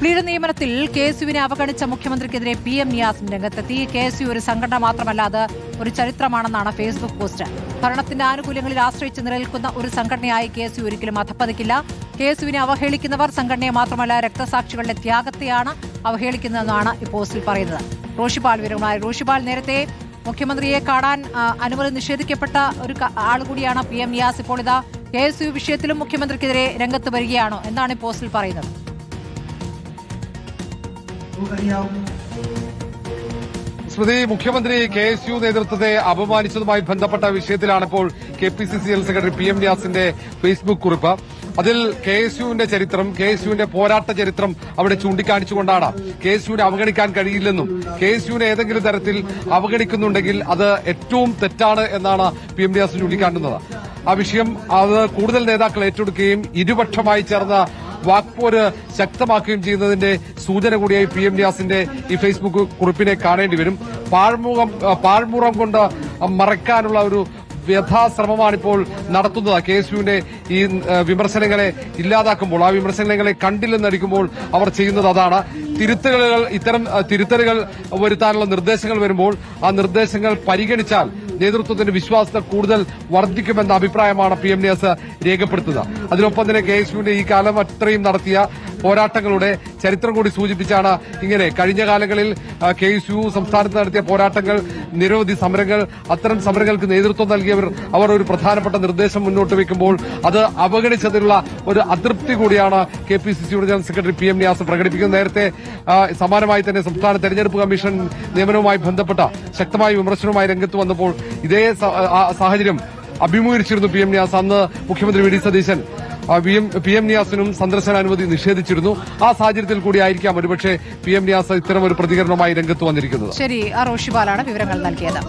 Plead നിയമനത്തിൽ കെഎസ്യുവിനെ അവഗണിച്ച മുഖ്യമന്ത്രിക്കെതിരെ PM Niyas രംഗത്തെത്തി. കെഎസ്യു ഒരു സംഘടന മാത്രമല്ല, അത് ഒരു ചരിത്രമാണെന്നാണ് ഫേസ്ബുക്ക് പോസ്റ്റ്. ഭരണത്തിന്റെ ആനുകൂല്യങ്ങളിൽ ആശ്രയിച്ച് നിലനിൽക്കുന്ന ഒരു സംഘടനയായി കെഎസ്യു ഒരിക്കലും അധപ്പതിക്കില്ല. കെഎസ്യുവിനെ അവഹേളിക്കുന്നവർ സംഘടനയെ മാത്രമല്ല രക്തസാക്ഷികളുടെ ത്യാഗത്തെയാണ് അവഹേളിക്കുന്നതെന്നാണ് ഈ പോസ്റ്റിൽ പറയുന്നത്. റോഷിപാൽ വിവരങ്ങളുമായി. റോഷിപാൽ, നേരത്തെ മുഖ്യമന്ത്രിയെ കാണാൻ അനുമതി നിഷേധിക്കപ്പെട്ട ഒരു ആൾ കൂടിയാണ് PM നിയാസ്. ഇപ്പോൾ ഇതാ കെഎസ്യു വിഷയത്തിലും മുഖ്യമന്ത്രിക്കെതിരെ രംഗത്ത് വരികയാണോ? എന്താണ് ഈ പോസ്റ്റിൽ പറയുന്നത്? സ്മൃതി, മുഖ്യമന്ത്രി KSU നേതൃത്വത്തെ അപമാനിച്ചതുമായി ബന്ധപ്പെട്ട വിഷയത്തിലാണ് ഇപ്പോൾ KPCC ജനറൽ സെക്രട്ടറി PM നിയാസിന്റെ ഫേസ്ബുക്ക് കുറിപ്പ്. അതിൽ KSUവിന്റെ ചരിത്രം, KSUവിന്റെ പോരാട്ട ചരിത്രം അവിടെ ചൂണ്ടിക്കാണിച്ചുകൊണ്ടാണ് KSUവിനെ അവഗണിക്കാൻ കഴിയില്ലെന്നും KSUവിനെ ഏതെങ്കിലും തരത്തിൽ അവഗണിക്കുന്നുണ്ടെങ്കിൽ അത് ഏറ്റവും തെറ്റാണ് എന്നാണ് PM നിയാസ് ചൂണ്ടിക്കാട്ടുന്നത്. ആ വിഷയം അത് കൂടുതൽ നേതാക്കൾ ഏറ്റെടുക്കുകയും ഇരുപക്ഷമായി ചേർന്ന വാക്പോര് ശക്തമാക്കുകയും ചെയ്യുന്നതിന്റെ സൂചന കൂടിയായി PM നിയാസിന്റെ ഈ ഫേസ്ബുക്ക് കുറിപ്പിനെ കാണേണ്ടി വരും. പാഴ്മുറം കൊണ്ട് മറയ്ക്കാനുള്ള ഒരു വ്യഥാശ്രമമാണിപ്പോൾ നടത്തുന്നത്. KSUവിന്റെ ഈ വിമർശനങ്ങളെ ഇല്ലാതാക്കുമ്പോൾ, ആ വിമർശനങ്ങളെ കണ്ടില്ലെന്നടിക്കുമ്പോൾ അവർ ചെയ്യുന്നത് അതാണ്. ഇത്തരം തിരുത്തലുകൾ വരുത്താനുള്ള നിർദ്ദേശങ്ങൾ വരുമ്പോൾ ആ നിർദ്ദേശങ്ങൾ പരിഗണിച്ചാൽ നേതൃത്വത്തിന്റെ വിശ്വാസ്യത കൂടുതൽ വർദ്ധിക്കുമെന്ന അഭിപ്രായമാണ് PM നിയാസ് രേഖപ്പെടുത്തുന്നത്. അതിനൊപ്പം തന്നെ KSUവിന്റെ ഈ കാലം അത്രയും നടത്തിയ പോരാട്ടങ്ങളുടെ ചരിത്രം കൂടി സൂചിപ്പിച്ചാണ് ഇങ്ങനെ കഴിഞ്ഞ കാലങ്ങളിൽ KSU സംസ്ഥാനത്ത് നടത്തിയ പോരാട്ടങ്ങൾ, നിരവധി സമരങ്ങൾ, അത്തരം സമരങ്ങൾക്ക് നേതൃത്വം നൽകിയവർ അവർ ഒരു പ്രധാനപ്പെട്ട നിർദ്ദേശം മുന്നോട്ട് വെക്കുമ്പോൾ അത് അവഗണിച്ചതിലുള്ള ഒരു അതൃപ്തി കൂടിയാണ് KPCCയുടെ ജനറൽ സെക്രട്ടറി PM നിയാസ് പ്രകടിപ്പിക്കുന്നത്. നേരത്തെ സമാനമായി തന്നെ സംസ്ഥാന തെരഞ്ഞെടുപ്പ് കമ്മീഷൻ നിയമനവുമായി ബന്ധപ്പെട്ട ശക്തമായ വിമർശനവുമായി രംഗത്ത് വന്നപ്പോൾ ഇതേ സാഹചര്യം അഭിമുഖീകരിച്ചിരുന്നു PM നിയാസ്. അന്ന് മുഖ്യമന്ത്രി VD സതീശൻ PM നിയാസിനും സന്ദർശനാനുമതി നിഷേധിച്ചിരുന്നു. ആ സാഹചര്യത്തിൽ കൂടിയായിരിക്കാം ഒരുപക്ഷെ PM നിയാസ് ഇത്തരം ഒരു പ്രതികരണവുമായി രംഗത്ത് വന്നിരിക്കുന്നത്. ശരി, റോഷിപാലാണ് വിവരങ്ങൾ നൽകിയത്.